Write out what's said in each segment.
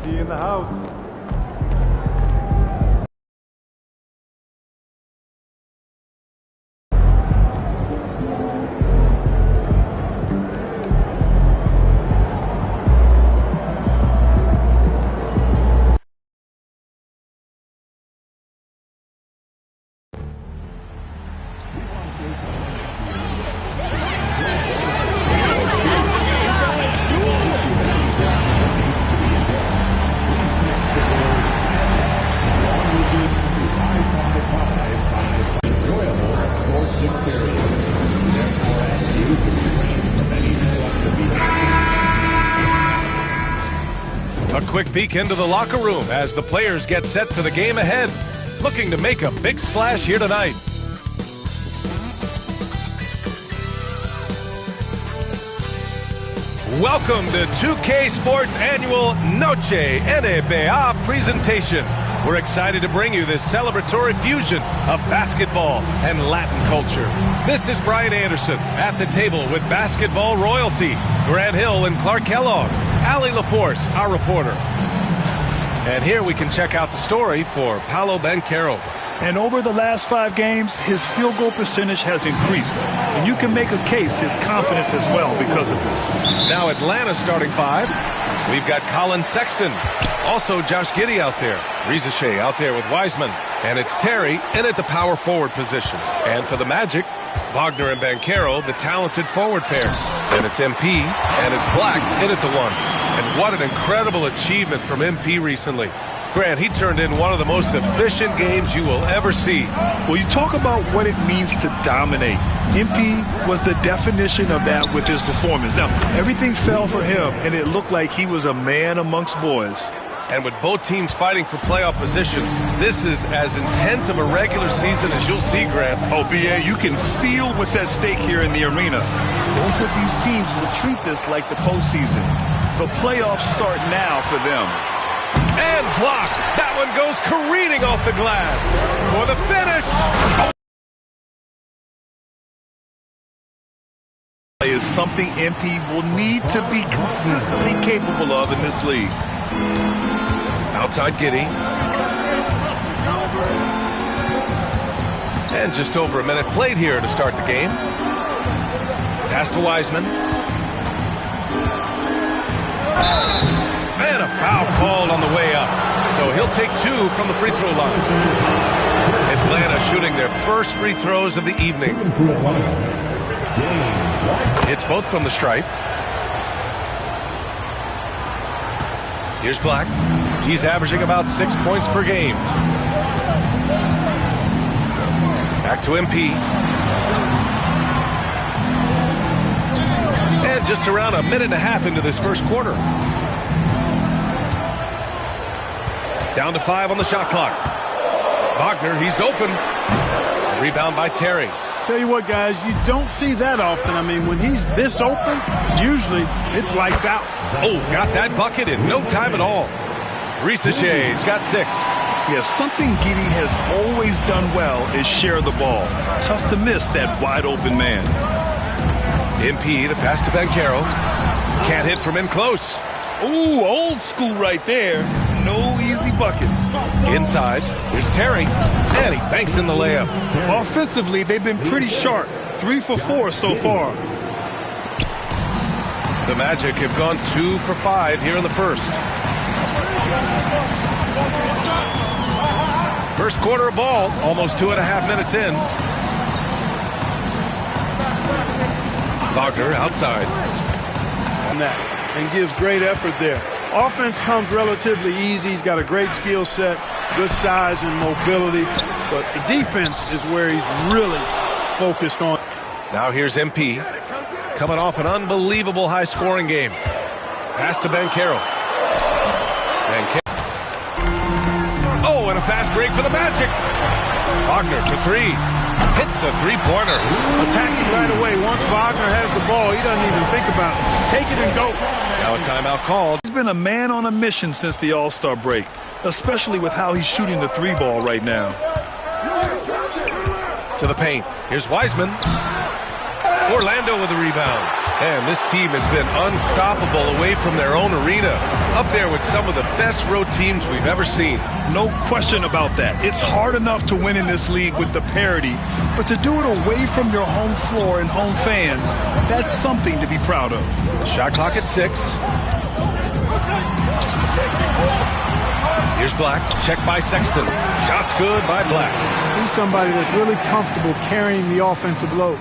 Royalty in the house. A quick peek into the locker room as the players get set for the game ahead, looking to make a big splash here tonight. Welcome to 2K Sports annual Noche NBA presentation. We're excited to bring you this celebratory fusion of basketball and Latin culture. This is Brian Anderson at the table with basketball royalty, Grant Hill and Clark Kellogg, Allie LaForce, our reporter. And here we can check out the story for Paolo Banchero. And over the last 5 games, his field goal percentage has increased. And you can make a case his confidence as well because of this. Now Atlanta's starting 5. We've got Colin Sexton. Also Josh Giddey out there. Riza out there with Wiseman. And it's Terry in at the power forward position. And for the Magic, Wagner and Banchero, the talented forward pair. And it's MP and it's Black in at the 1. And what an incredible achievement from MP recently. Grant, he turned in one of the most efficient games you will ever see. Well, you talk about what it means to dominate. MP was the definition of that with his performance. Now, everything fell for him, and it looked like he was a man amongst boys. And with both teams fighting for playoff positions, this is as intense of a regular season as you'll see, Grant. Oh, B.A., you can feel what's at stake here in the arena. Both of these teams will treat this like the postseason. The playoffs start now for them. And blocked. That one goes careening off the glass for the finish. Is something MP will need to be consistently capable of in this league. Outside Giddey. And just over a minute played here to start the game. Pass to Wiseman. And a foul called on the way up. So he'll take 2 from the free throw line. Atlanta shooting their first free throws of the evening. It's both from the stripe. Here's Black. He's averaging about 6 points per game. Back to MP. And just around a minute and a half into this first quarter. Down to 5 on the shot clock. Wagner, he's open. Rebound by Terry. Tell you what, guys, you don't see that often. I mean, when he's this open, usually it's lights out. Oh, got that bucket in no time at all. Riza-Shay's got 6. Yes, something Giddey has always done well is share the ball. Tough to miss that wide open man. MP, the pass to Banchero. Can't hit from in close. Ooh, old school right there. No easy buckets. Inside, here's Terry, and he banks in the layup. Offensively, they've been pretty sharp. 3 for 4 so far. The Magic have gone 2 for 5 here in the first. First quarter of ball, almost 2.5 minutes in. Wagner outside. And gives great effort there. Offense comes relatively easy. He's got a great skill set, good size and mobility. But the defense is where he's really focused on. Now here's MP. Coming off an unbelievable high-scoring game. Pass to Banchero. Oh, and a fast break for the Magic. Wagner for 3. Hits a three-pointer. Attacking right away. Once Wagner has the ball, he doesn't even think about it. Take it and go. Now a timeout called. He's been a man on a mission since the All-Star break, especially with how he's shooting the 3-ball right now. To the paint. Here's Wiseman. Orlando with the rebound. And this team has been unstoppable away from their own arena. Up there with some of the best road teams we've ever seen. No question about that. It's hard enough to win in this league with the parity, but to do it away from your home floor and home fans, that's something to be proud of. Shot clock at 6. Here's Black. Check by Sexton. Shot's good by Black. He's somebody that's really comfortable carrying the offensive load.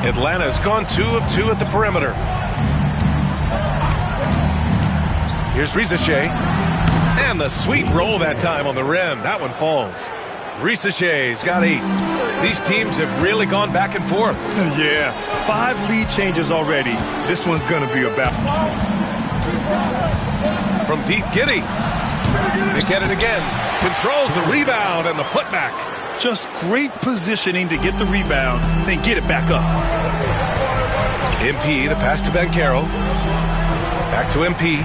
Atlanta's gone 2 of 2 at the perimeter. Here's Risacher. And the sweet roll that time on the rim. That one falls. Risacher's got 8. These teams have really gone back and forth. Yeah, 5 lead changes already. This one's going to be a battle. From deep, Giddey. They get it again. Controls the rebound and the putback. Just great positioning to get the rebound, then get it back up. MP, the pass to Banchero. Back to MP.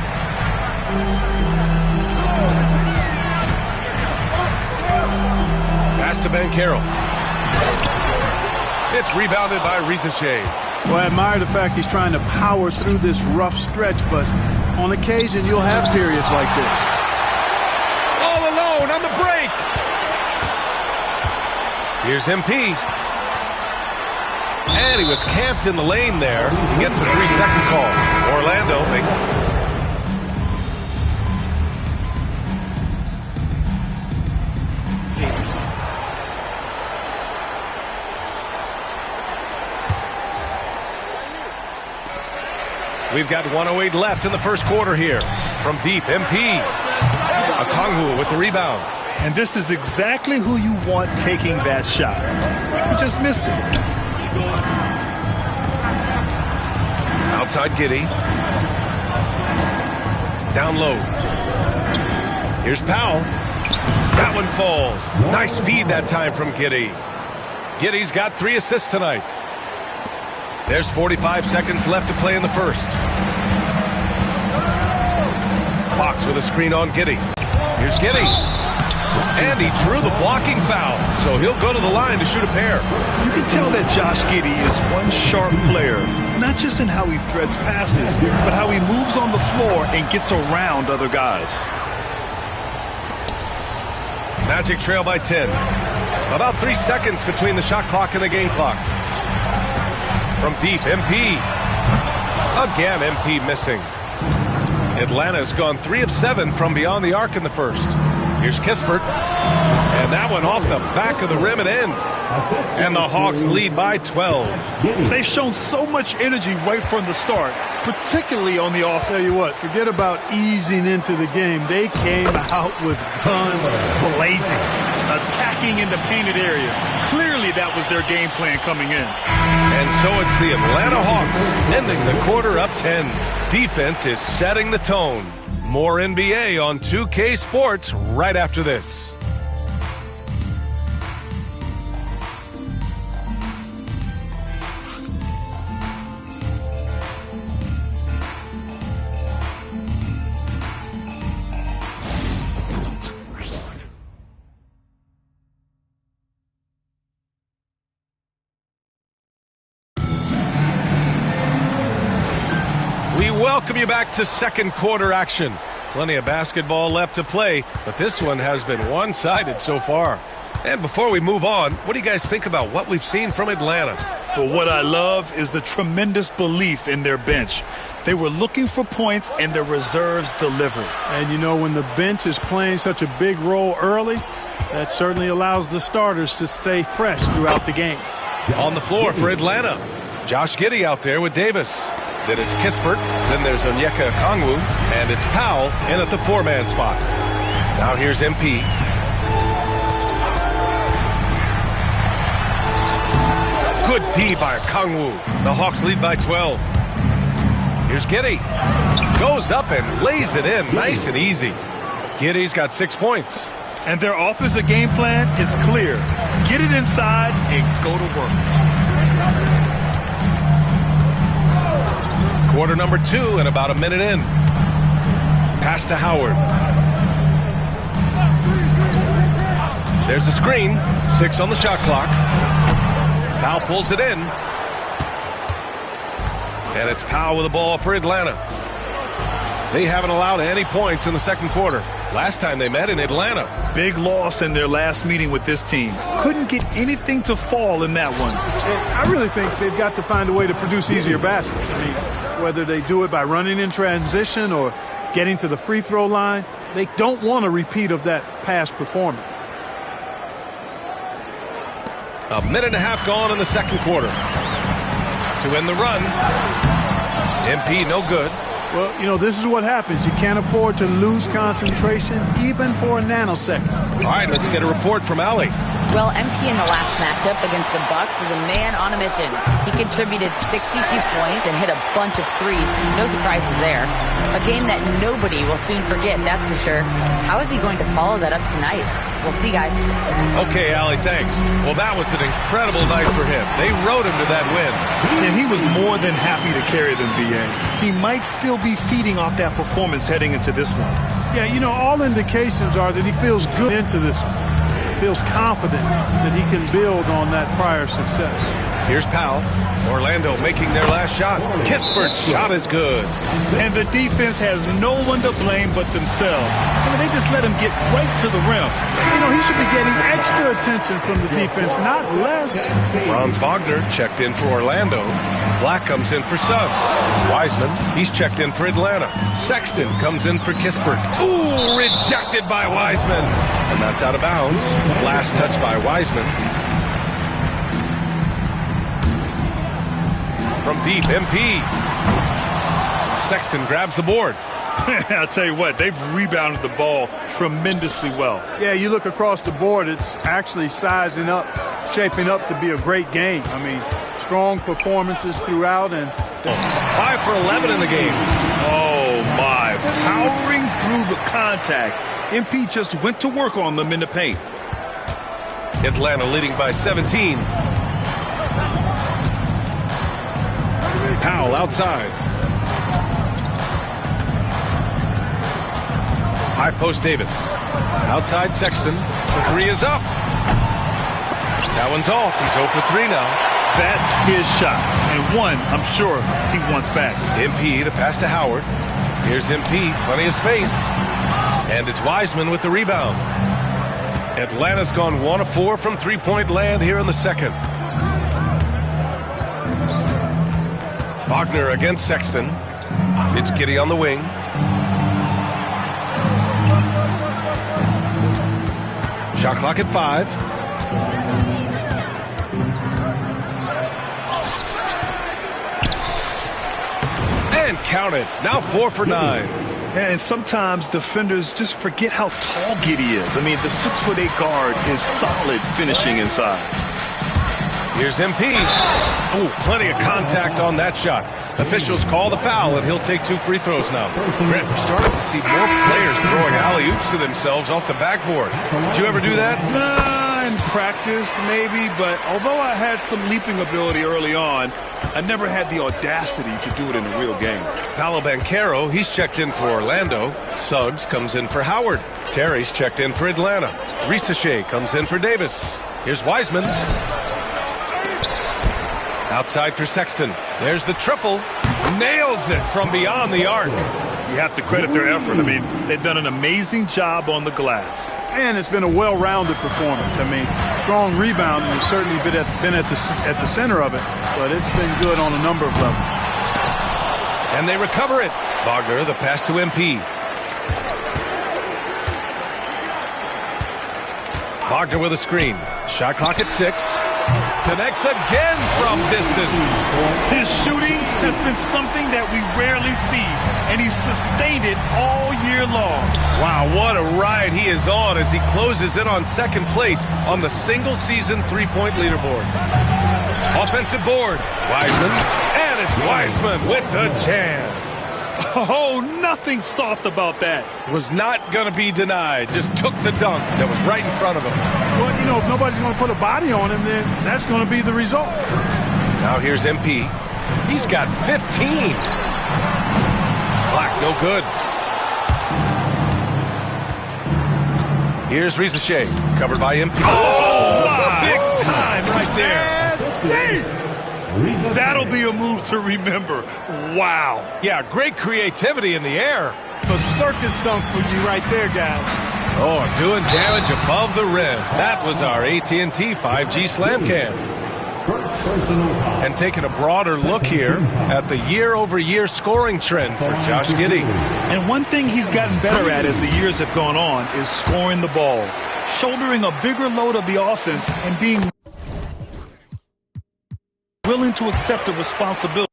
Pass to Banchero. It's rebounded by Risacher. Well, I admire the fact he's trying to power through this rough stretch, but on occasion you'll have periods like this. All alone on the break. Here's MP. And he was camped in the lane there. He gets a 3-second call. Orlando We've got 1:08 left in the first quarter here. From deep, MP. Okongwu with the rebound. And this is exactly who you want taking that shot. You just missed it. Outside Giddey. Down low. Here's Powell. That one falls. Nice feed that time from Giddey. Giddey's got 3 assists tonight. There's 45 seconds left to play in the first. Fox with a screen on Giddey. Here's Giddey. And he drew the blocking foul, so he'll go to the line to shoot a pair. You can tell that Josh Giddey is one sharp player, not just in how he threads passes, but how he moves on the floor and gets around other guys. Magic trail by 10. About 3 seconds between the shot clock and the game clock. From deep, MP. Again, MP missing. Atlanta's gone 3 of 7 from beyond the arc in the first. Here's Kispert. And that one off the back of the rim and in. And the Hawks lead by 12. They've shown so much energy right from the start, particularly on the offense. Tell you what, forget about easing into the game. They came out with guns blazing, attacking in the painted area. Clearly that was their game plan coming in. And so it's the Atlanta Hawks ending the quarter up 10. Defense is setting the tone. More NBA on 2K Sports right after this. Welcome you back to second quarter action. Plenty of basketball left to play, but this one has been one-sided so far. And before we move on, what do you guys think about what we've seen from Atlanta? But what I love is the tremendous belief in their bench. They were looking for points, and their reserves delivered. And you know, when the bench is playing such a big role early, that certainly allows the starters to stay fresh throughout the game. On the floor for Atlanta, Josh Giddey out there with Davis. Then it's Kispert, then there's Onyeka Okongwu, and it's Powell in at the 4-man spot. Now here's MP. Good D by Okongwu. The Hawks lead by 12. Here's Giddey. Goes up and lays it in nice and easy. Giddey's got 6 points. And their offensive game plan is clear. Get it inside and go to work. Quarter number 2 and about a minute in. Pass to Howard. There's a screen. 6 on the shot clock. Powell pulls it in. And it's Powell with the ball for Atlanta. They haven't allowed any points in the second quarter. Last time they met in Atlanta. Big loss in their last meeting with this team. Couldn't get anything to fall in that one. I really think they've got to find a way to produce easier baskets. I mean, whether they do it by running in transition or getting to the free throw line, they don't want a repeat of that past performance. A minute and a half gone in the second quarter. To end the run. MP no good. Well, you know, this is what happens. You can't afford to lose concentration even for a nanosecond. All right, let's get a report from Allie. Well, MP in the last matchup against the Bucks was a man on a mission. He contributed 62 points and hit a bunch of threes. No surprises there. A game that nobody will soon forget, that's for sure. How is he going to follow that up tonight? We'll see, guys. Okay, Allie, thanks. Well, that was an incredible night for him. They rode him to that win. And he was more than happy to carry them, B.A. He might still be feeding off that performance heading into this one. Yeah, you know, all indications are that he feels good into this one. Feels confident that he can build on that prior success. Here's Powell. Orlando making their last shot. Kispert's shot is good. And the defense has no one to blame but themselves. I mean, they just let him get right to the rim. You know, he should be getting extra attention from the defense, not less. Franz Wagner checked in for Orlando. Black comes in for Suggs. Wiseman, he's checked in for Atlanta. Sexton comes in for Kispert. Ooh, rejected by Wiseman. And that's out of bounds. Last touch by Wiseman. From deep, MP. Sexton grabs the board. I'll tell you what, they've rebounded the ball tremendously well. Yeah, you look across the board, it's actually sizing up, shaping up to be a great game. I mean, strong performances throughout. And 5 for 11 in the game. Oh, my. Powering through the contact. MP just went to work on them in the paint. Atlanta leading by 17. Powell outside. High post Davis. Outside Sexton. The three is up. That one's off. He's 0 for 3 now. That's his shot. And one, I'm sure, he wants back. MP, the pass to Howard. Here's MP, plenty of space. And it's Wiseman with the rebound. Atlanta's gone 1 of 4 from three-point land here in the second. Wagner against Sexton. It's Giddey on the wing. Shot clock at 5. And count it. Now 4 for 9. And sometimes defenders just forget how tall Giddey is. I mean, the 6'8" guard is solid finishing inside. Here's MP. Ooh, plenty of contact on that shot. Officials call the foul, and he'll take 2 free throws now. Brent, we're starting to see more players throwing alley-oops to themselves off the backboard. Did you ever do that? In practice, maybe, but although I had some leaping ability early on, I never had the audacity to do it in a real game. Paolo Banchero, he's checked in for Orlando. Suggs comes in for Howard. Terry's checked in for Atlanta. Risacher comes in for Davis. Here's Wiseman. Outside for Sexton. There's the triple. Nails it from beyond the arc. You have to credit their effort. I mean, they've done an amazing job on the glass. And it's been a well-rounded performance. I mean, strong rebounding has certainly been at the center of it, but it's been good on a number of levels. And they recover it. Wagner, the pass to MP. Wagner with a screen. Shot clock at 6. Connects again from distance. His shooting has been something that we rarely see, and he's sustained it all year long. Wow, what a ride he is on as he closes in on second place on the single-season three-point leaderboard. Offensive board. Wiseman, and it's Wiseman with the jam. Oh, nothing soft about that. Was not going to be denied. Just took the dunk that was right in front of him. Well, you know, if nobody's going to put a body on him, then that's going to be the result. Now here's MP. He's got 15. Black, no good. Here's Risacher, covered by MP. Oh, big time right there. That'll be a move to remember. Wow. Yeah, great creativity in the air. A circus dunk for you right there, guys. Oh, doing damage above the rim. That was our AT&T 5G Slam Cam. And taking a broader look here at the year-over-year scoring trend for Josh Giddey. And one thing he's gotten better at as the years have gone on is scoring the ball, shouldering a bigger load of the offense and being willing to accept the responsibility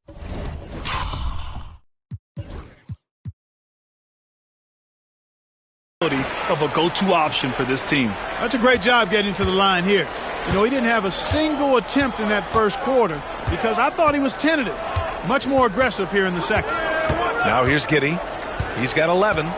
of a go-to option for this team. That's a great job getting to the line here. You know, he didn't have a single attempt in that first quarter because I thought he was tentative. Much more aggressive here in the second. Now here's Giddey. He's got 11.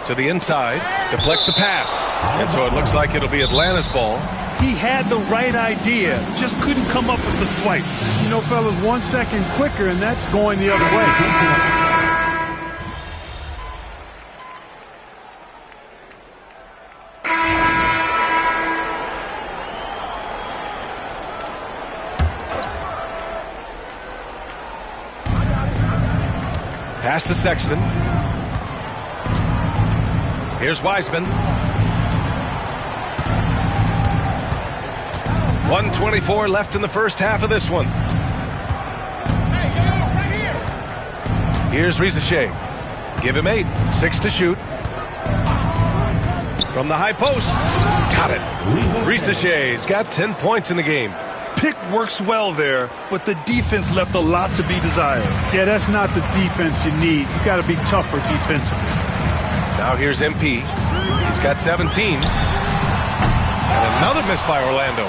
To the inside. Deflects the pass. And so it looks like it'll be Atlanta's ball. He had the right idea, just couldn't come up with the swipe. You know, fellas, 1 second quicker, and that's going the other way. Pass to Sexton. Here's Wiseman. 1:24 left in the first half of this one. Here's Risacher. Give him 8. 6 to shoot. From the high post. Got it. Risacher's got 10 points in the game. Pick works well there, but the defense left a lot to be desired. Yeah, that's not the defense you need. You got to be tougher defensively. Now here's MP. He's got 17. And another miss by Orlando.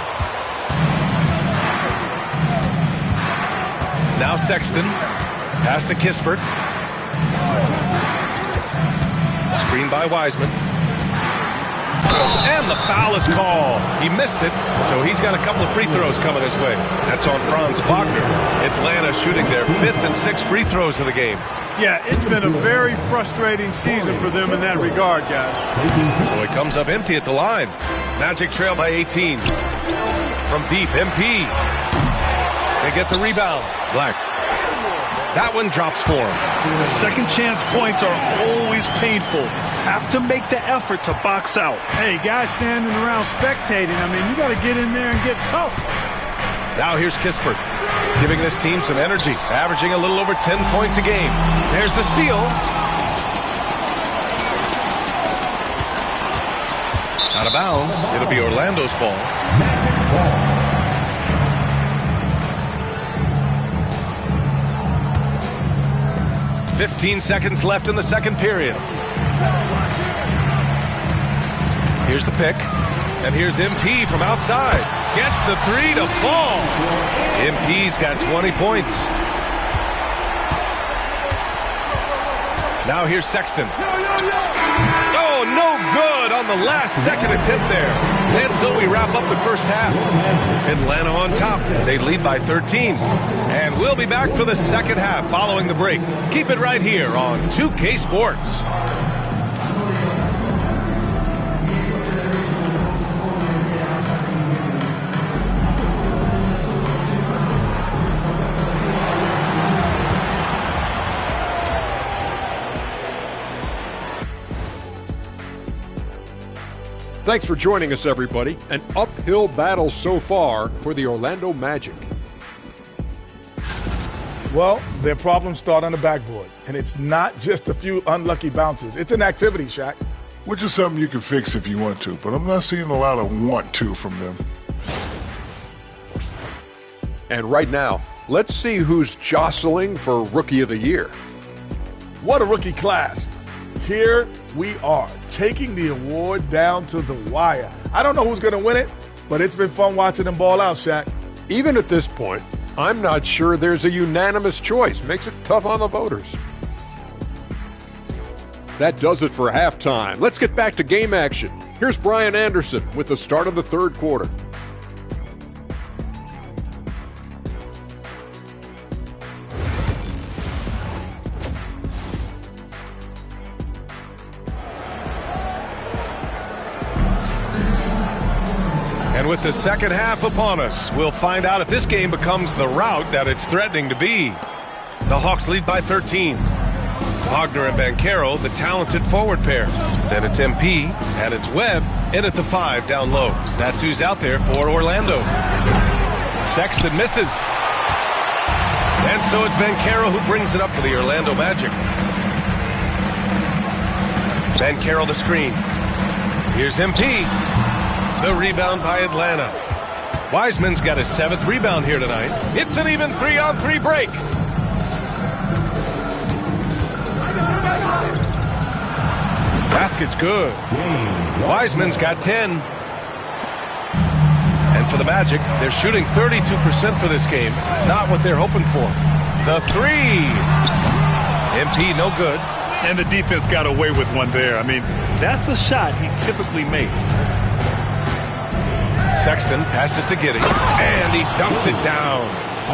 Now Sexton. Pass to Kispert. Screen by Wiseman. And the foul is called. He missed it, so he's got a couple of free throws coming his way. That's on Franz Wagner. Atlanta shooting their 5th and 6th free throws of the game. Yeah, it's been a very frustrating season for them in that regard, guys. So it comes up empty at the line. Magic trail by 18. From deep, MP. They get the rebound. Black. That one drops for him. Second chance points are always painful. Have to make the effort to box out. Hey, guys standing around spectating, I mean, you got to get in there and get tough. Now here's Kispert, giving this team some energy, averaging a little over 10 points a game. There's the steal. Out of bounds. It'll be Orlando's ball. 15 seconds left in the second period. Here's the pick. And here's MP from outside. Gets the 3 to fall. MP's got 20 points. Now here's Sexton. Oh, no good on the last second attempt there. And so we wrap up the first half. Atlanta on top. They lead by 13. And we'll be back for the second half following the break. Keep it right here on 2K Sports. Thanks for joining us, everybody. An uphill battle so far for the Orlando Magic. Well, their problems start on the backboard, and it's not just a few unlucky bounces. It's an activity, Shaq. Which is something you can fix if you want to, but I'm not seeing a lot of want to from them. And right now, let's see who's jostling for Rookie of the Year. What a rookie class. Here we are, taking the award down to the wire. I don't know who's going to win it, but it's been fun watching them ball out, Shaq. Even at this point, I'm not sure there's a unanimous choice. Makes it tough on the voters. That does it for halftime. Let's get back to game action. Here's Brian Anderson with the start of the third quarter. And And with the second half upon us, we'll find out if this game becomes the rout that it's threatening to be. The Hawks lead by 13. Wagner and Banchero, the talented forward pair. Then it's MP, and it's Webb in at the 5 down low. That's who's out there for Orlando. Sexton misses. And so it's Banchero who brings it up for the Orlando Magic. Banchero the screen. Here's MP. The rebound by Atlanta. Wiseman's got his 7th rebound here tonight. It's an even 3-on-3 break. Basket's good. Wiseman's got 10. And for the Magic, they're shooting 32% for this game. Not what they're hoping for. The 3. MP no good. And the defense got away with one there. I mean, that's a shot he typically makes. Sexton passes to Giddey, and he dunks it down.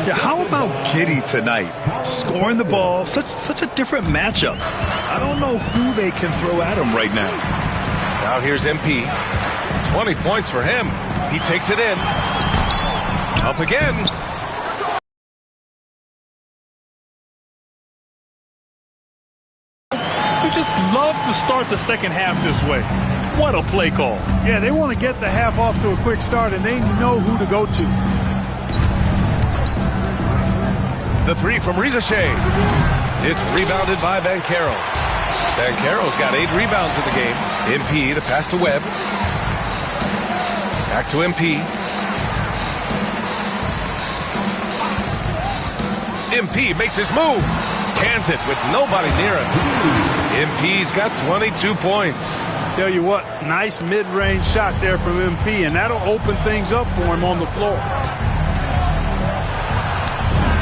Yeah, how about Giddey tonight? Scoring the ball, such a different matchup. I don't know who they can throw at him right now. Now here's MP. 20 points for him. He takes it in. Up again. We just love to start the second half this way. What a play call. Yeah, they want to get the half off to a quick start, and they know who to go to. The 3 from Rizachet. It's rebounded by Banchero. Banchero's got 8 rebounds in the game. MP to pass to Webb. Back to MP. MP makes his move. Cans it with nobody near him. MP's got 22 points. Tell you what, nice mid-range shot there from MP, and that'll open things up for him on the floor.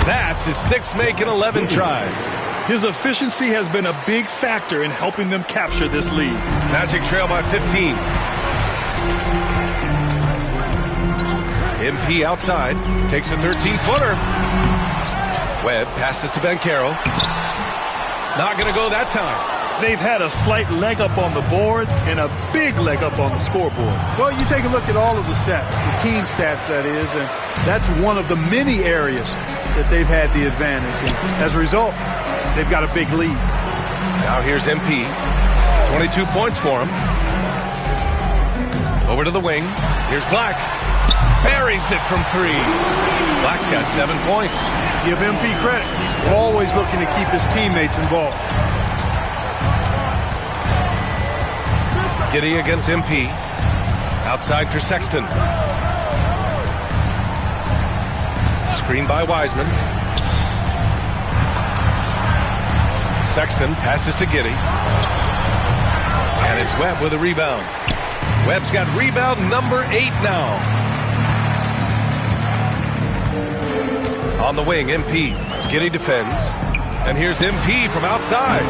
That's his 6th make in 11 tries. His efficiency has been a big factor in helping them capture this lead. Magic trail by 15. MP outside, takes a 13-footer. Webb passes to Banchero. Not going to go that time. They've had a slight leg up on the boards and a big leg up on the scoreboard. Well, you take a look at all of the stats, the team stats that is, and that's one of the many areas that they've had the advantage. And as a result, they've got a big lead. Now here's MP. 22 points for him. Over to the wing. Here's Black. Buries it from 3. Black's got 7 points. Give MP credit. He's always looking to keep his teammates involved. Giddey against MP. Outside for Sexton. Screen by Wiseman. Sexton passes to Giddey. And it's Webb with a rebound. Webb's got rebound number 8 now. On the wing, MP. Giddey defends. And here's MP from outside.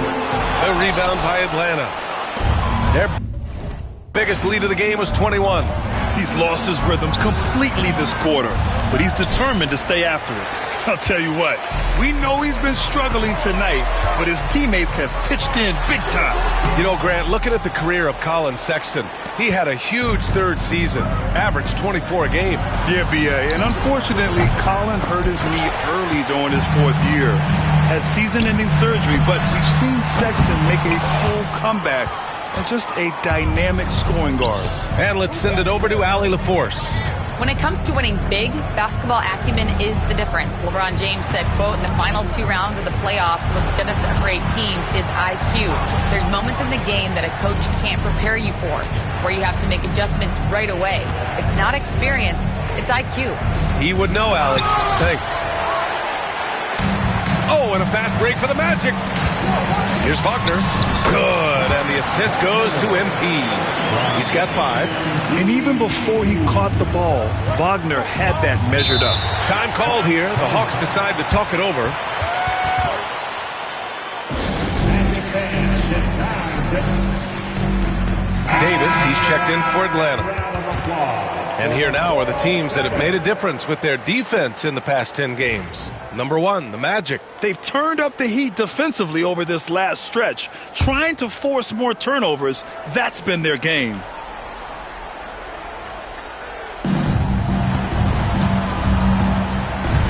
The rebound by Atlanta. Their biggest lead of the game was 21. He's lost his rhythm completely this quarter, but he's determined to stay after it. I'll tell you what, we know he's been struggling tonight, but his teammates have pitched in big time. You know, Grant, looking at the career of Colin Sexton, he had a huge 3rd season, averaged 24 a game. Yeah, B.A., and unfortunately, Colin hurt his knee early during his 4th year. Had season-ending surgery, but we've seen Sexton make a full comeback and just a dynamic scoring guard. And let's send it over to Allie LaForce. When it comes to winning big, basketball acumen is the difference. LeBron James said, quote, in the final 2 rounds of the playoffs, what's going to separate teams is IQ. There's moments in the game that a coach can't prepare you for, where you have to make adjustments right away. It's not experience, it's IQ. He would know, Allie. Thanks. Oh, and a fast break for the Magic. Here's Wagner. Good, and the assist goes to MP. He's got 5. And even before he caught the ball, Wagner had that measured up. Time called here. The Hawks decide to talk it over. Davis, he's checked in for Atlanta. And here now are the teams that have made a difference with their defense in the past 10 games. Number 1, the Magic. They've turned up the heat defensively over this last stretch, trying to force more turnovers. That's been their game.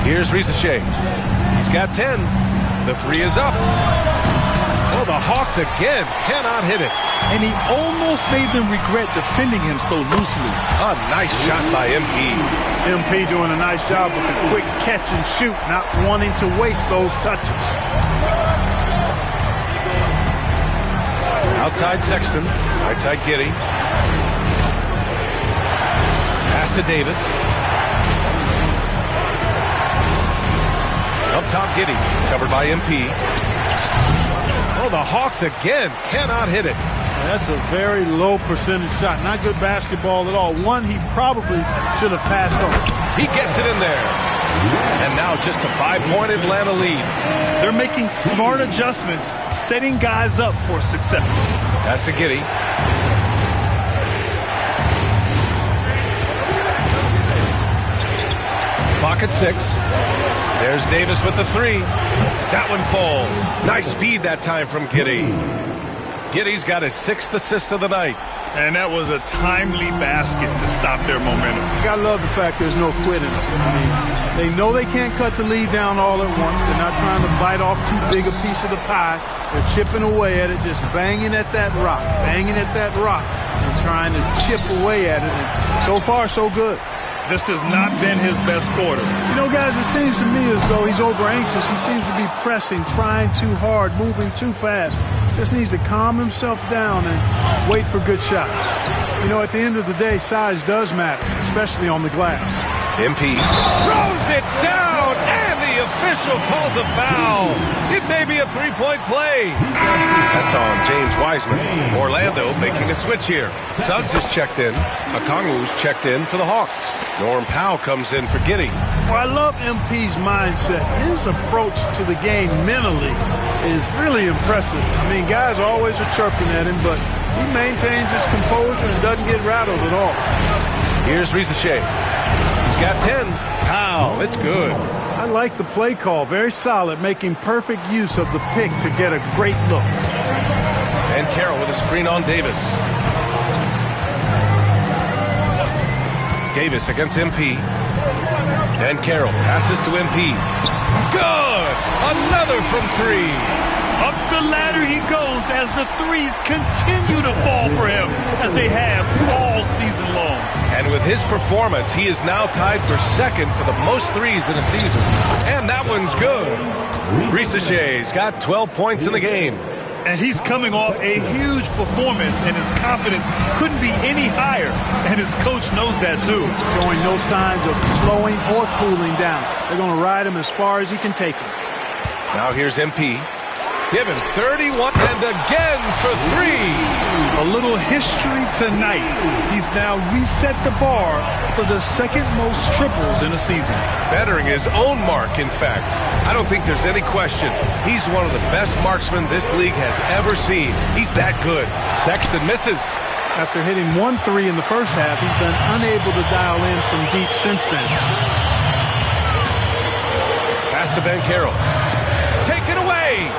Here's Risache. He's got 10. The three is up. Oh, the Hawks again cannot hit it. And he almost made them regret defending him so loosely. A nice shot by MP. MP doing a nice job with a quick catch and shoot, not wanting to waste those touches. Outside Sexton. Right side Giddey. Pass to Davis. Up top Giddey. Covered by MP. Oh, the Hawks again cannot hit it. That's a very low percentage shot. Not good basketball at all. One he probably should have passed on. He gets it in there. And now just a 5-point Atlanta lead. They're making smart adjustments, setting guys up for success. Pass to Giddey. Clock at 6. There's Davis with the three. That one falls. Nice feed that time from Giddey. Giddey's got his 6th assist of the night. And that was a timely basket to stop their momentum. You gotta love the fact there's no quitting. I mean, they know they can't cut the lead down all at once. They're not trying to bite off too big a piece of the pie. They're chipping away at it, just banging at that rock, and trying to chip away at it. And so far, so good. This has not been his best quarter. You know, guys, it seems to me as though he's over anxious. He seems to be pressing, trying too hard, moving too fast. Just needs to calm himself down and wait for good shots. You know, at the end of the day, size does matter, especially on the glass. MP throws it down, and the official calls a foul. It may be a 3-point play. That's on James Wiseman. Orlando making a switch here. Suggs is checked in. Okongwu's checked in for the Hawks. Norm Powell comes in for Giddey. Well, I love MP's mindset. His approach to the game mentally is really impressive. I mean, guys always are chirping at him, but he maintains his composure and doesn't get rattled at all. Here's Risache. He's got 10. Powell, it's good. I like the play call. Very solid, making perfect use of the pick to get a great look. And Carroll with a screen on Davis. Davis against MP. And Carroll passes to MP. Good! Another from 3. Up the ladder he goes as the threes continue to fall for him, as they have all season long. And with his performance, he is now tied for 2nd for the most threes in a season. And that one's good. Risache's got 12 points in the game. And he's coming off a huge performance, and his confidence couldn't be any higher. And his coach knows that, too. Showing no signs of slowing or cooling down. They're going to ride him as far as he can take him. Now here's MP. Given 31 and again for 3. A little history tonight. He's now reset the bar for the 2nd most triples in a season. Bettering his own mark, in fact. I don't think there's any question. He's one of the best marksmen this league has ever seen. He's that good. Sexton misses. After hitting 1 3 in the first half, he's been unable to dial in from deep since then. Pass to Ben Carroll. Take it away!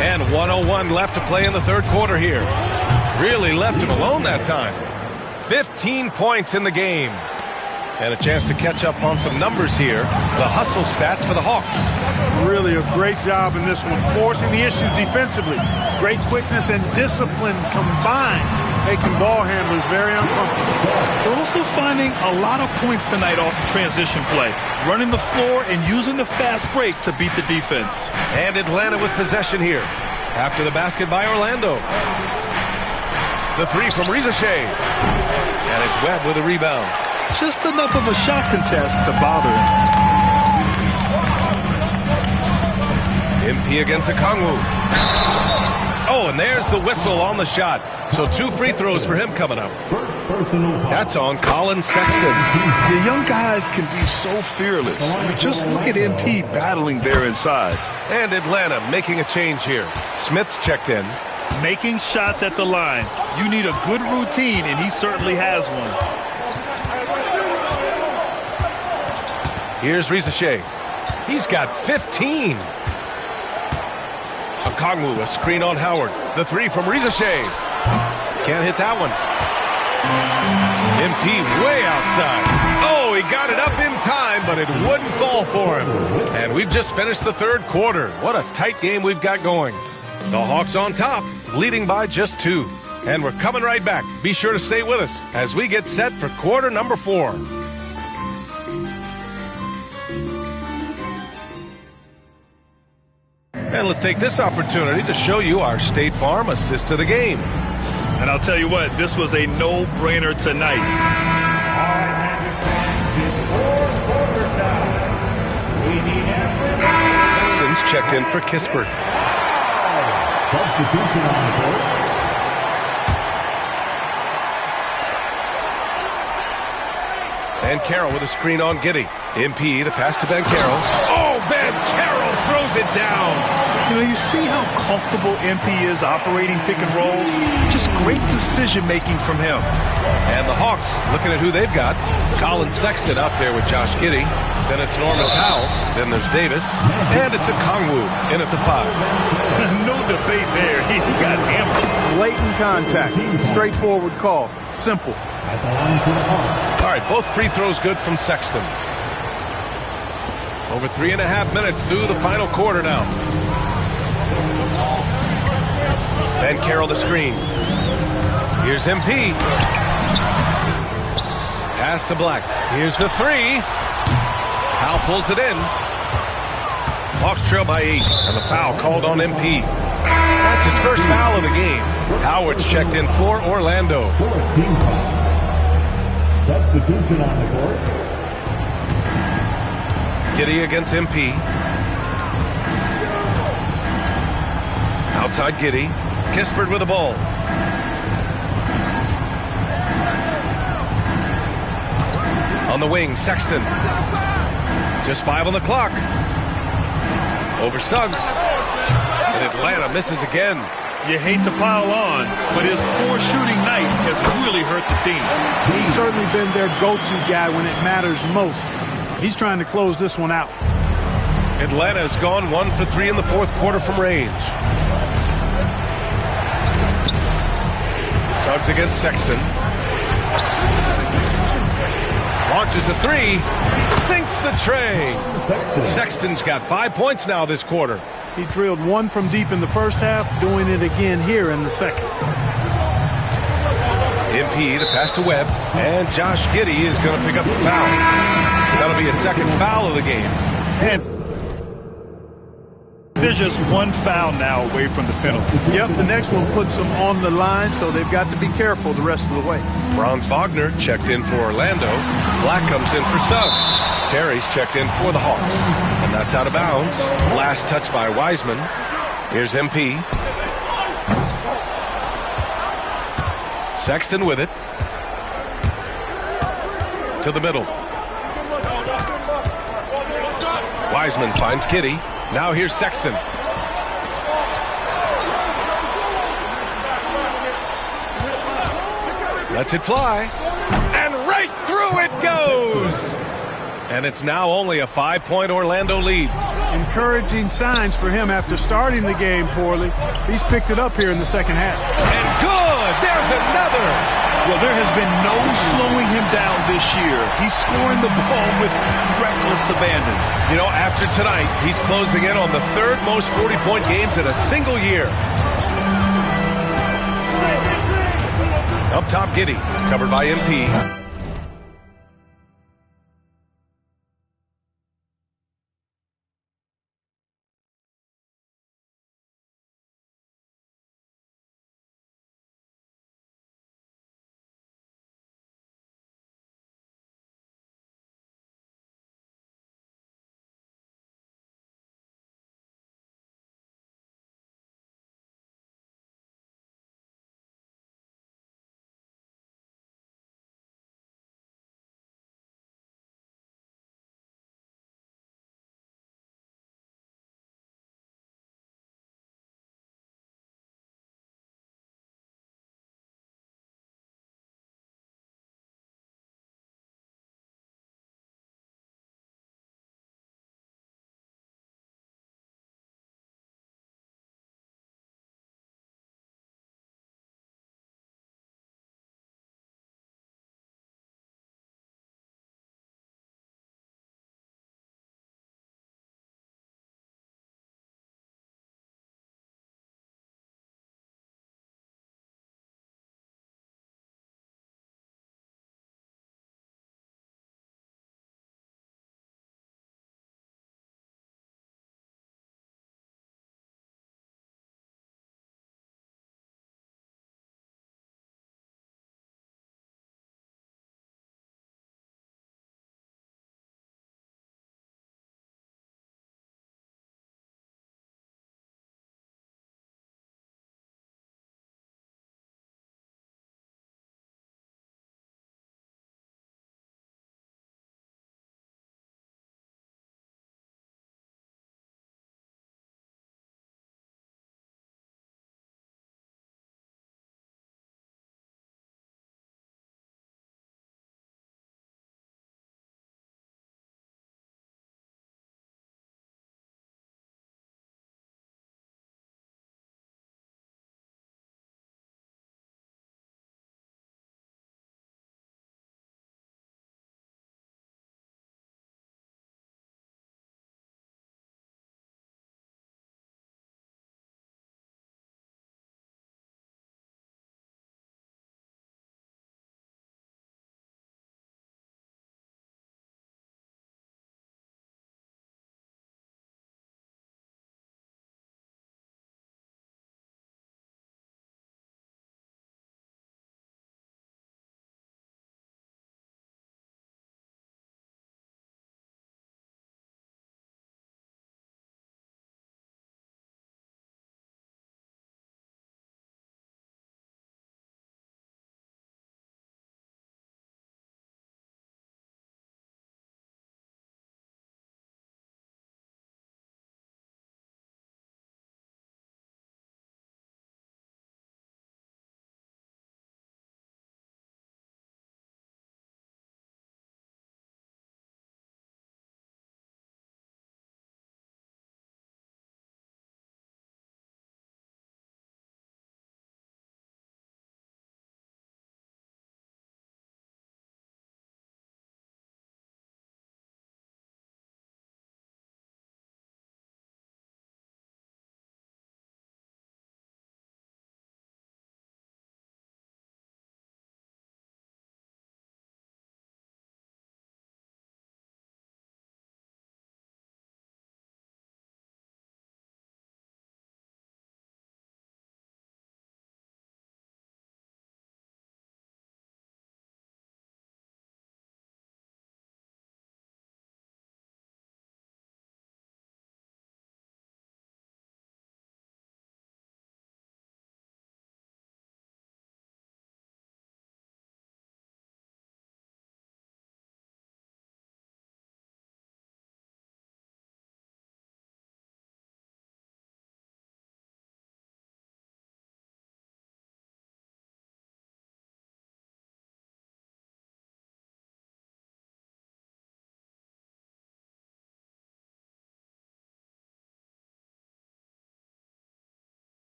And 1:01 left to play in the 3rd quarter here. Really left him alone that time. 15 points in the game. And a chance to catch up on some numbers here. The hustle stats for the Hawks. Really a great job in this one, forcing the issue defensively. Great quickness and discipline combined, making ball handlers very uncomfortable. They're also finding a lot of points tonight off the transition play, running the floor and using the fast break to beat the defense. And Atlanta with possession here. After the basket by Orlando. The three from Risache. And it's Webb with a rebound. Just enough of a shot contest to bother him. MP against Okongwu. Oh, and there's the whistle on the shot. So 2 free throws for him coming up. That's on Colin Sexton. The young guys can be so fearless. I mean, just look at MP battling there inside. And Atlanta making a change here. Smith's checked in. Making shots at the line. You need a good routine, and he certainly has one. Here's Risache. He's got 15. Okongwu, a screen on Howard. The 3 from Risache. Can't hit that one. MP way outside. Oh, he got it up in time, but it wouldn't fall for him. And we've just finished the third quarter. What a tight game we've got going. The Hawks on top, leading by just 2. And we're coming right back. Be sure to stay with us as we get set for quarter number 4. And let's take this opportunity to show you our State Farm assist to the game. And I'll tell you what, this was a no-brainer tonight. Sexton's checked in for Kispert. Substitution on the board. Banchero with a screen on Giddey. MP, the pass to Banchero. Oh, Banchero throws it down. You know, you see how comfortable MP is operating pick and rolls? Just great decision-making from him. And the Hawks looking at who they've got. Colin Sexton out there with Josh Giddey. Then it's Norman Powell. Then there's Davis. And it's a Kongwu in at the 5. No debate there. He got hammered. Blatant contact. Straightforward call. Simple. All right, both free throws good from Sexton. Over 3.5 minutes through the final quarter now. Banchero the screen. Here's MP. Pass to Black. Here's the 3. Powell pulls it in. Hawks trail by 8, and the foul called on MP. That's his first foul of the game. Howard's checked in for Orlando. Substitution on the court. Giddey against MP. Outside Giddey. Kispert with the ball. On the wing, Sexton. Just 5 on the clock. Over Suggs. And Atlanta misses again. You hate to pile on, but his poor shooting night has really hurt the team. He's certainly been their go-to guy when it matters most. He's trying to close this one out. Atlanta has gone 1 for 3 in the fourth quarter from range. Suggs against Sexton. Launches a 3. Sinks the tray. Sexton's got 5 points now this quarter. He drilled 1 from deep in the first half, doing it again here in the second. MP, the pass to Webb, and Josh Giddey is going to pick up the foul. That'll be a second foul of the game. And there's just 1 foul now away from the penalty. Yep, the next one puts them on the line, so they've got to be careful the rest of the way. Franz Wagner checked in for Orlando. Black comes in for Suggs. Terry's checked in for the Hawks. And that's out of bounds. Last touch by Wiseman. Here's MP. Sexton with it. To the middle. Wiseman finds Giddey. Now here's Sexton. Lets it fly. And right through it goes. And it's now only a 5-point Orlando lead. Encouraging signs for him after starting the game poorly. He's picked it up here in the second half. And good! There's another! Well, there has been no slowing him down this year. He's scoring the ball with reckless abandon. You know, after tonight, he's closing in on the 3rd most 40-point games in a single year. Up top, Giddey, covered by MP.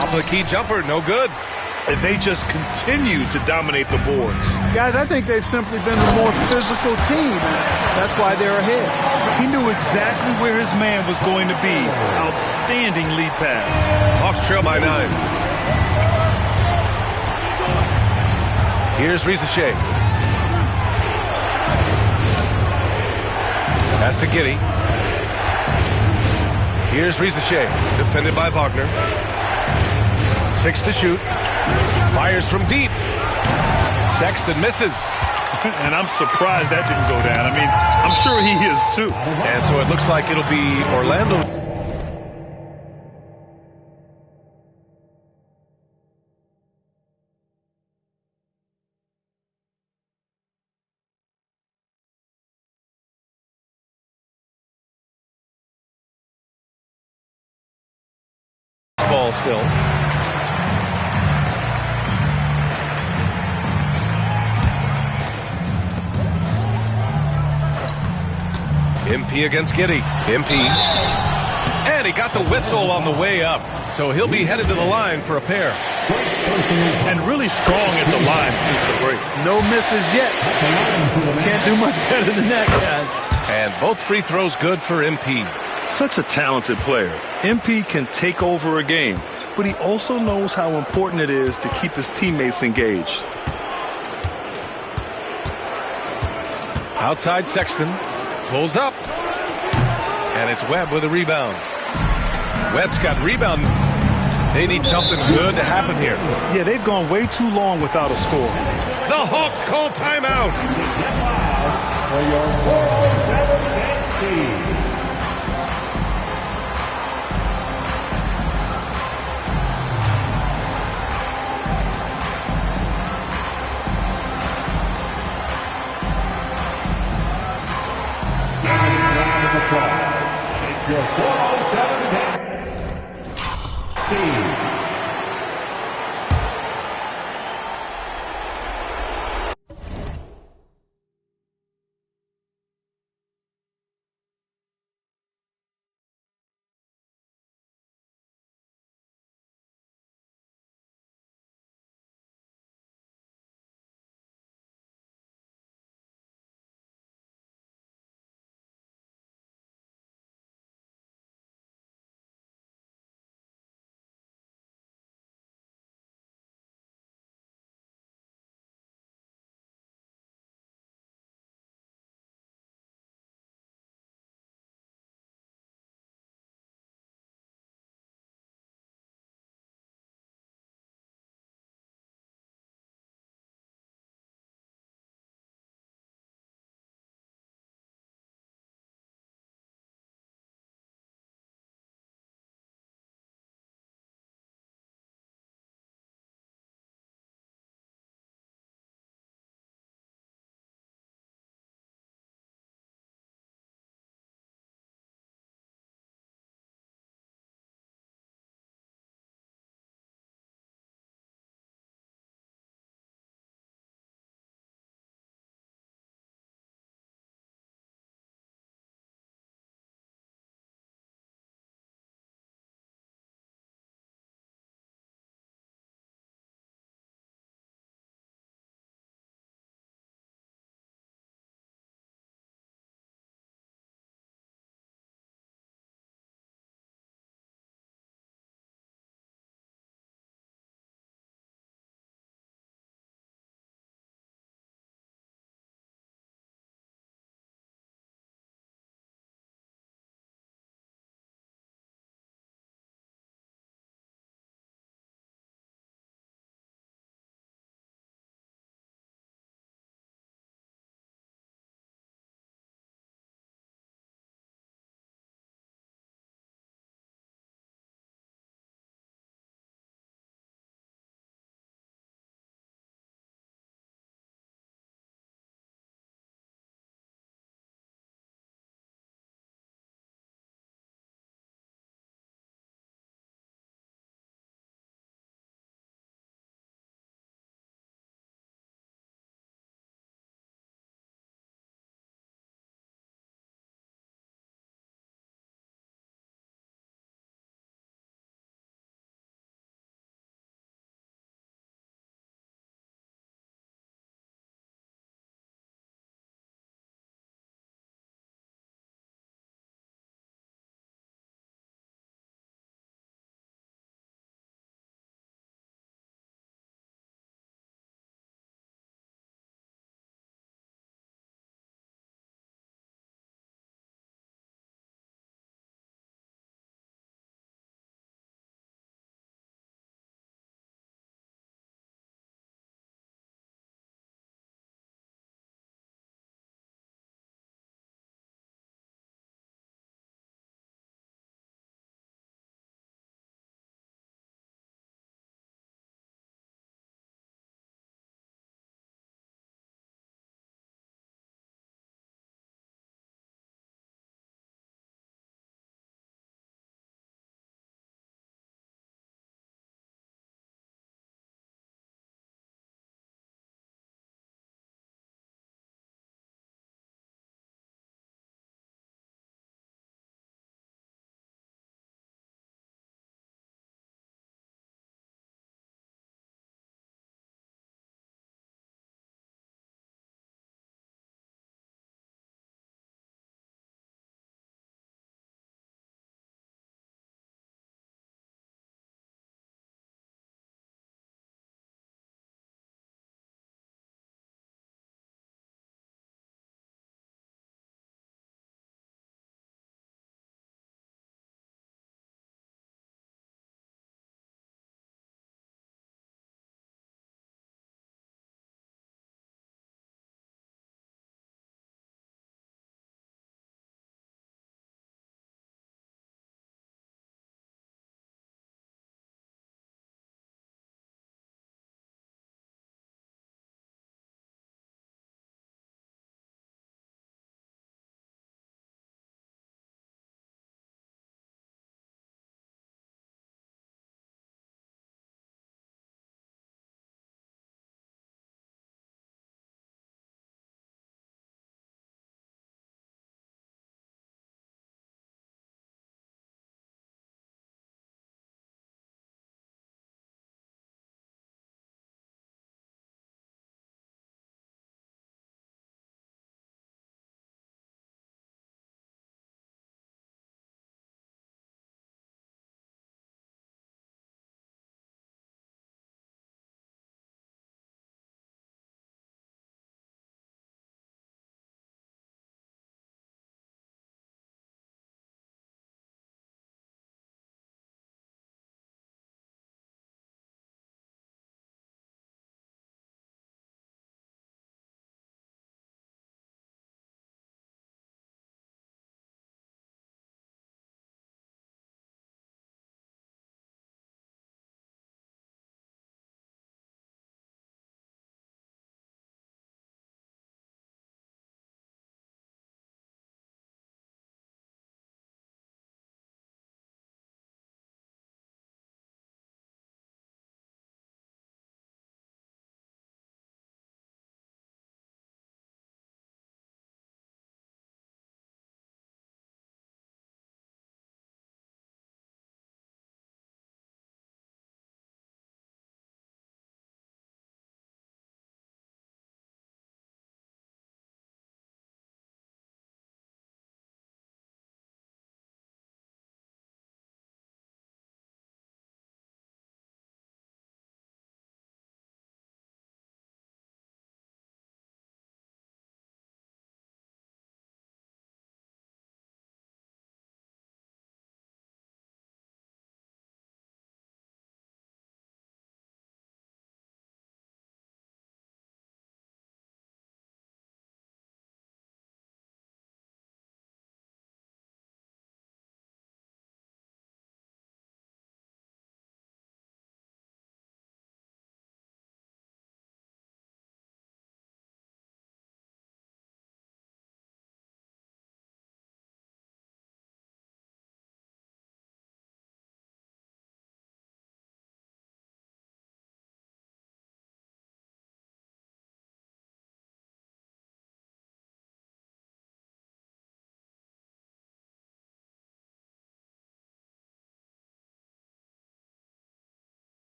Top of the key jumper, no good. And they just continue to dominate the boards. Guys, I think they've simply been the more physical team. That's why they're ahead. He knew exactly where his man was going to be. Outstanding lead pass. Hawks trail by 9. Here's Rizachet. Pass to Giddey. Here's Rizachet, defended by Wagner. 6 to shoot. Fires from deep. Sexton misses. And I'm surprised that didn't go down. I mean, I'm sure he is too. And so it looks like it'll be Orlando. Ball still. MP against Giddey. MP. And he got the whistle on the way up. So he'll be headed to the line for a pair. And really strong at the line since the break. No misses yet. Can't do much better than that, guys. And both free throws good for MP. Such a talented player. MP can take over a game, but he also knows how important it is to keep his teammates engaged. Outside Sexton. Pulls up. And it's Webb with a rebound. Webb's got rebound. They need something good to happen here. Yeah, they've gone way too long without a score. The Hawks call timeout. For your 4-7 team. It's your 4-7 team.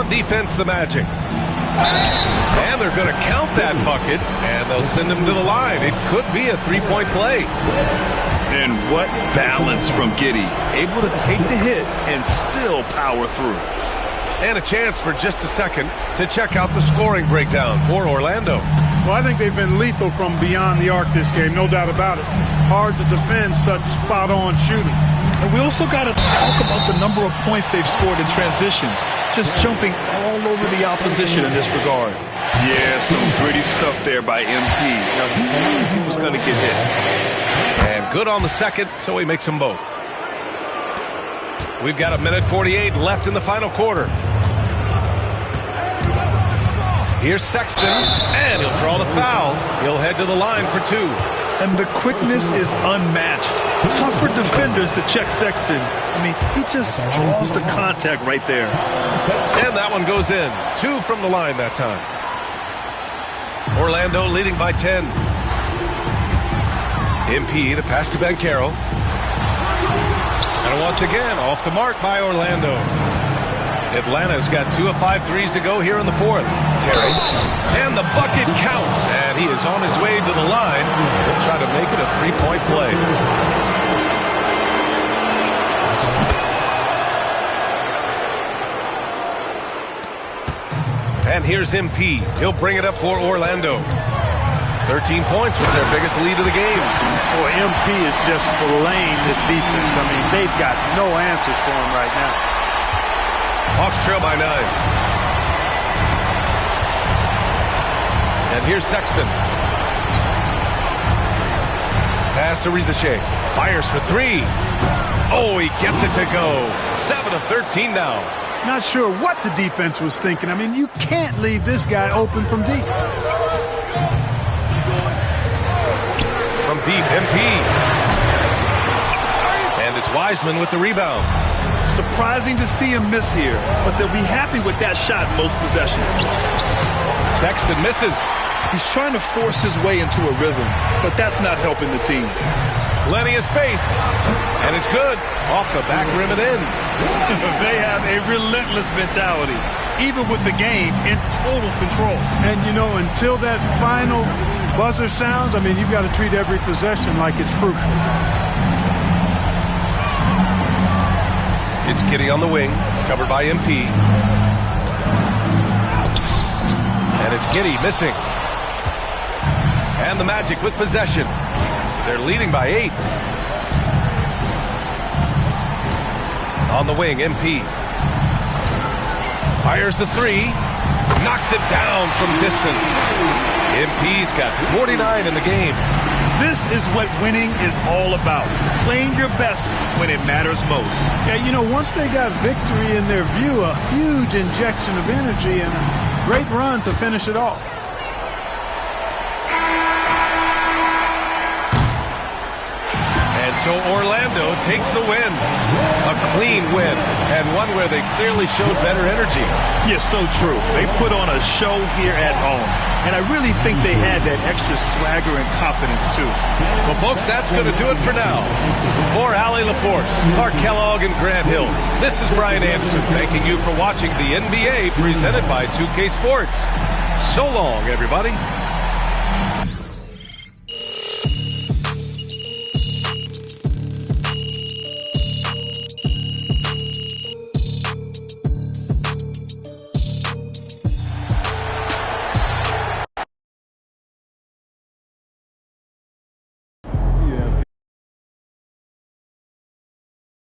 On defense, the Magic. And they're going to count that bucket, and they'll send him to the line. It could be a three-point play. And what balance from Giddey. Able to take the hit and still power through. And a chance for just a second to check out the scoring breakdown for Orlando. Well, I think they've been lethal from beyond the arc this game, no doubt about it. Hard to defend such spot-on shooting. And we also got to talk about the number of points they've scored in transition. Just jumping all over the opposition in this regard. Yeah, some gritty stuff there by MP. Now, he knew he was going to get hit. And good on the second, so he makes them both. We've got 1:48 left in the final quarter. Here's Sexton, and he'll draw the foul. He'll head to the line for two. And the quickness is unmatched. Tough for defenders to check Sexton. I mean, he just draws the contact right there. And that one goes in. 2 from the line that time. Orlando leading by 10. MP, the pass to Banchero. And once again, off the mark by Orlando. Atlanta's got 2 of 5 threes to go here in the fourth. Terry. And the bucket counts. And he is on his way to the line. He'll try to make it a three-point play. And here's MP. He'll bring it up for Orlando. 13 points was their biggest lead of the game. Boy, MP is just filleting this defense. I mean, they've got no answers for him right now. Hawks trail by 9. And here's Sexton. Pass to Rizachet. Fires for 3. Oh, he gets it to go. 7 of 13 now. Not sure what the defense was thinking. I mean, you can't leave this guy open from deep. From deep, MP. And it's Wiseman with the rebound. Surprising to see him miss here, but they'll be happy with that shot most possessions. Sexton misses. He's trying to force his way into a rhythm, but that's not helping the team. Plenty of space. And it's good. Off the back rim and in. They have a relentless mentality, even with the game in total control. And, you know, until that final buzzer sounds, I mean, you've got to treat every possession like it's crucial. It's Giddey on the wing, covered by MP. And it's Giddey missing. And the Magic with possession. They're leading by 8. On the wing, MP. Fires the 3. Knocks it down from distance. MP's got 49 in the game. This is what winning is all about. Playing your best when it matters most. Yeah, you know, once they got victory in their view, a huge injection of energy and a great run to finish it off. And so Orlando takes the win. A clean win, and one where they clearly showed better energy. Yes, so true. They put on a show here at home. And I really think they had that extra swagger and confidence, too. Well, folks, that's going to do it for now. For Allie LaForce, Clark Kellogg, and Grant Hill, this is Brian Anderson thanking you for watching the NBA presented by 2K Sports. So long, everybody.